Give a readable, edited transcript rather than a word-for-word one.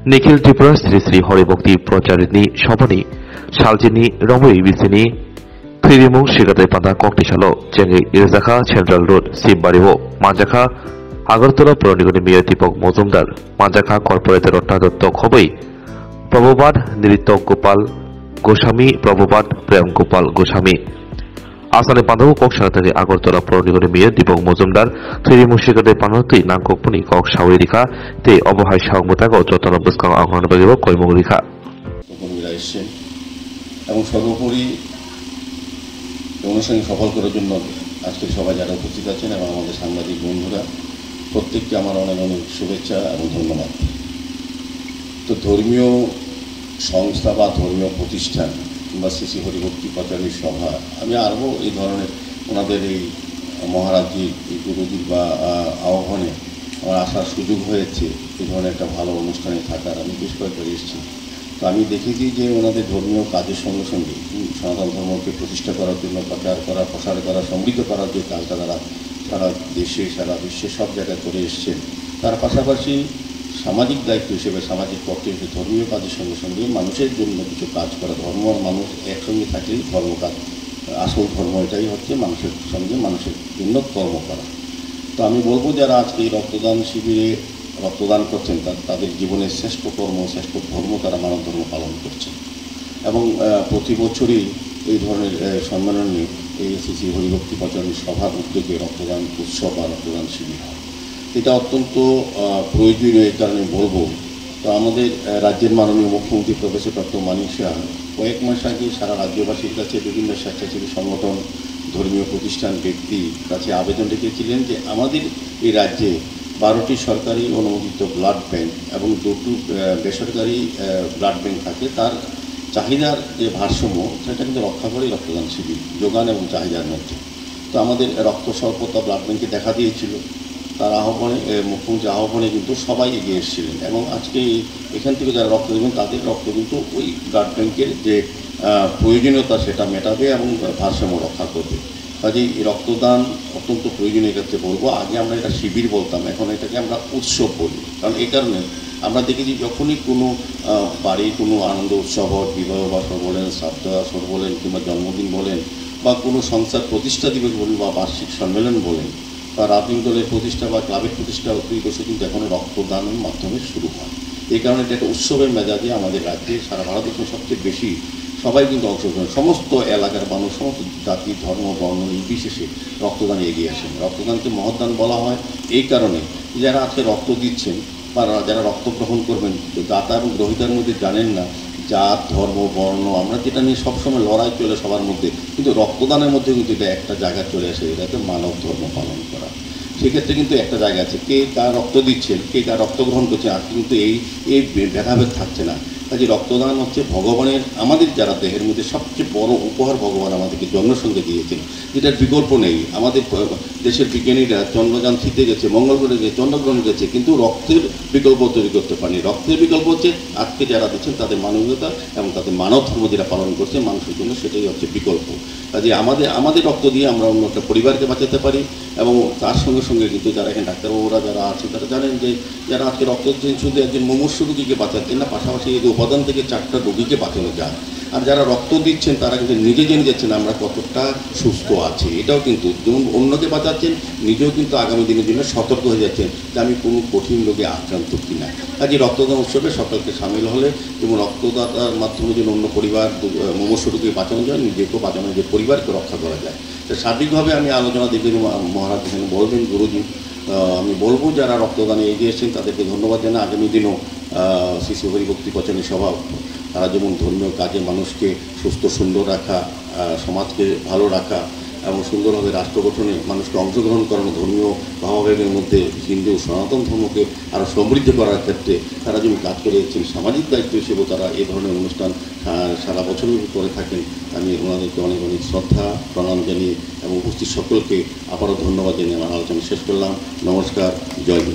निखिल त्रिपुरा श्री श्री हरिभक्ति प्रचारिणी सभानि सालजिनि रमई बिसिनि थैरिमुं सिगाथाय पाना कक्तिसालो चेंगै इरजाखा सेंट्रल रोड शिवबाड़ीओ मांजाखा आगरतला पौरनिगमनि मेयर दीपक मजुमदार मांजाखा कॉर्पोरेटर रत्नादत्त खबै प्रभुपाद नृत्य गोपाल गोस्वामी प्रभुपाद प्रेम गोपाल गोस्वामी आसाने पांदाबो कक सानाथारि आगरतला पौरनिगमनि मेयर दीपक मजुमदार थैरिमुं सिगाथाय पानाथै नांगकपनि कक सावै रिखा ते अबहाय सावमुतागो যতন বুসকাং আহ্বান বাগিব কইমুং রিখা এবং সর্বোপরি অনুষ্ঠান সফল করার জন্য আজকে সবাই যারা উপস্থিত আছেন এবং আমাদের সাংবাদিক বন্ধুরা প্রত্যেককে আমার অনেক অনেক শুভেচ্ছা এবং ধন্যবাদ। তো ধর্মীয় সংস্থা বা ধর্মীয় প্রতিষ্ঠান কিংবা শ্রী শ্রী হরিভক্তি প্রচারণী সভা আমি আরও এই ধরনের ওনাদের এই মহারাজজির এই গুরুজির বা আহ্বানে আমার আসার সুযোগ হয়েছে এই ধরনের একটা ভালো অনুষ্ঠানে থাকার। আমি বেশ কয়েকবার এসেছি। তো আমি দেখেছি যে ওনাদের ধর্মীয় কাজের সঙ্গে সঙ্গে সনাতন ধর্মকে প্রতিষ্ঠা করার জন্য প্রচার করা প্রসার করা সমৃদ্ধ করার যে কাজটা তারা সারা দেশে সারা বিশ্বে সব জায়গায় করে এসছেন, তার পাশাপাশি সামাজিক দায়িত্ব হিসেবে সামাজিক পক্ষে ধর্মীয় কাজের সঙ্গে সঙ্গে মানুষের জন্য কিছু কাজ করা। ধর্ম আর মানুষ একসঙ্গে থাকলেই ধর্ম কাজ, আসল ধর্ম এটাই হচ্ছে মানুষের সঙ্গে মানুষের জন্য কর্ম করা। তো আমি বলবো যারা আজকে এই রক্তদান শিবিরে রক্তদান করছেন তাদের জীবনের শ্রেষ্ঠ কর্ম শ্রেষ্ঠ ধর্ম তারা মানব ধর্ম পালন করছেন এবং প্রতি বছরই এই ধরনের সম্মেলনে এই শ্রী শ্রী হরিভক্তি প্রচারণী সভার উদ্যোগে রক্তদান উৎসব বা রক্তদান শিবির হয়। এটা অত্যন্ত প্রয়োজনীয়। এই কারণে বলবো, তো আমাদের রাজ্যের মাননীয় মুখ্যমন্ত্রী প্রফেসর ডক্টর মানিক শাহ কয়েক মাস আগে সারা রাজ্যবাসীর কাছে বিভিন্ন স্বেচ্ছাসেবী সংগঠন ধর্মীয় প্রতিষ্ঠান ব্যক্তির কাছে আবেদন রেখেছিলেন যে আমাদের এই রাজ্যে 12টি সরকারি অনুমোদিত ব্লাড ব্যাংক এবং 2টি বেসরকারি ব্লাড ব্যাংক থাকে, তার চাহিদার যে ভারসাম্য সেটা কিন্তু রক্ষা করে রক্তদান শিবির যোগান এবং চাহিদার মধ্যে। তো আমাদের রক্ত স্বল্পতা ব্লাড ব্যাংকে দেখা দিয়েছিল, তার আহ্বানে মুখ্যমন্ত্রীর আহ্বানে কিন্তু সবাই এগিয়ে এসেছিলেন এবং আজকে এখান থেকে যারা রক্ত দেবেন তাদের রক্ত কিন্তু ওই ব্লাড ব্যাংকের যে প্রয়োজনীয়তা সেটা মেটাবে এবং ভারসাম্য রক্ষা করবে। কাজেই রক্তদান অত্যন্ত প্রয়োজনীয় ক্ষেত্রে বলবো। আগে আমরা এটা শিবির বলতাম, এখন এটাকে আমরা উৎসব বলি। কারণ এই কারণে আমরা দেখেছি যখনই কোনো বাড়ির কোনো আনন্দ উৎসব হয়, বিবাহ বাসর বলেন, শ্রাদ্ধ আসর বলেন কিংবা জন্মদিন বলেন বা কোনো সংস্থার প্রতিষ্ঠা দিবস বলেন বা বার্ষিক সম্মেলন বলেন বা রাজনৈতিক দলের প্রতিষ্ঠা বা ক্লাবের প্রতিষ্ঠা দিবসে কিন্তু এখন রক্তদানের মাধ্যমে শুরু হয়। এই কারণে এটা একটা উৎসবের মেজাজে আমাদের রাজ্যে সারা ভারতবর্ষে সবচেয়ে বেশি সবাই কিন্তু অংশগ্রহণ, সমস্ত এলাকার মানুষ সমস্ত জাতি ধর্ম বর্ণ নির্বিশেষে রক্তদানে এগিয়ে আসেন। রক্তদানকে মহৎদান বলা হয় এই কারণে যারা আজকে রক্ত দিচ্ছেন বা যারা রক্ত গ্রহণ করবেন, দাতা এবং গ্রহীতার মধ্যে জানেন না জাত ধর্ম বর্ণ, আমরা যেটা নিয়ে সবসময় লড়াই চলে সবার মধ্যে, কিন্তু রক্তদানের মধ্যে কিন্তু এটা একটা জায়গায় চলে আসে, এটাকে মানব ধর্ম পালন করা। সেক্ষেত্রে কিন্তু একটা জায়গা আছে, কে কার রক্ত দিচ্ছেন কে কার রক্ত গ্রহণ করছেন আর কিন্তু এই ভেদাভেদ থাকছে না। কাজে রক্তদান হচ্ছে ভগবানের আমাদের যারা দেহের মধ্যে সবচেয়ে বড় উপহার ভগবান আমাদেরকে জন্মের সঙ্গে দিয়েছেন, যেটার বিকল্প নেই। আমাদের দেশের বিজ্ঞানীরা চন্দ্রযান 3-তে গেছে, মঙ্গল গ্রহে গেছে, চন্দ্রগ্রহণে গেছে, কিন্তু রক্তের বিকল্প তৈরি করতে পারেনি। রক্তের বিকল্প হচ্ছে আজকে যারা দিচ্ছেন তাদের মানবিকতা এবং তাদের মানব ধর্ম যেটা পালন করছে মানুষের জন্য, সেটাই হচ্ছে বিকল্প। কাজে আমাদের রক্ত দিয়ে আমরা অন্য একটা পরিবারকে বাঁচাতে পারি এবং তার সঙ্গে সঙ্গে কিন্তু যারা এখানে ডাক্তারবাবুরা যারা আছেন তারা জানেন যে যারা আজকে রক্ত দিচ্ছেন শুধু একজন মুমূর্ষু রোগীকে বাঁচাচ্ছেন না, পাশাপাশি এই উপাদান থেকে 4টা রোগীকে বাঁচানো যায়। আর যারা রক্ত দিচ্ছেন তারা কিন্তু নিজে জেনে যাচ্ছেন আমরা কতটা সুস্থ আছি, এটাও কিন্তু যেমন অন্যকে বাঁচাচ্ছেন নিজেও কিন্তু আগামী দিনের জন্য সতর্ক হয়ে যাচ্ছেন যে আমি কোনো কঠিন রোগে আক্রান্ত কিনা। কাজে রক্তদান উৎসবে সকলকে সামিল হলে যেমন রক্তদাতার মাধ্যমে যেন অন্য পরিবার মুমূর্ষু রোগীকে বাঁচানো যায়, নিজেকেও বাঁচানো যায়, পরিবারকে রক্ষা করা যায়। তো সার্বিকভাবে আমি আলোচনা দেখে মহারাজ এখানে বলবেন গুরুজি, আমি বলবো যারা রক্তদানে এগিয়ে এসেছেন তাদেরকে ধন্যবাদ জানাই। আগামী দিনও শ্রী শ্রী হরিভক্তি প্রচারণী সভা তারা যেমন ধর্মীয় কাজে মানুষকে সুস্থ সুন্দর রাখা, সমাজকে ভালো রাখা এবং সুন্দরভাবে রাষ্ট্র গঠনে মানুষকে অংশগ্রহণ করানো, ধর্মীয় ভাবাবেগের মধ্যে হিন্দু সনাতন ধর্মকে আরও সমৃদ্ধ করার ক্ষেত্রে তারা যেমন কাজ করে যাচ্ছেন, সামাজিক দায়িত্ব হিসেবেও তারা এই ধরনের অনুষ্ঠান সারা বছরই করে থাকেন। আমি ওনাদেরকে অনেক অনেক শ্রদ্ধা প্রণাম জানিয়ে এবং উপস্থিত সকলকে আবারও ধন্যবাদ জানিয়ে আমার আলোচনা শেষ করলাম। নমস্কার, জয় হিন্দ।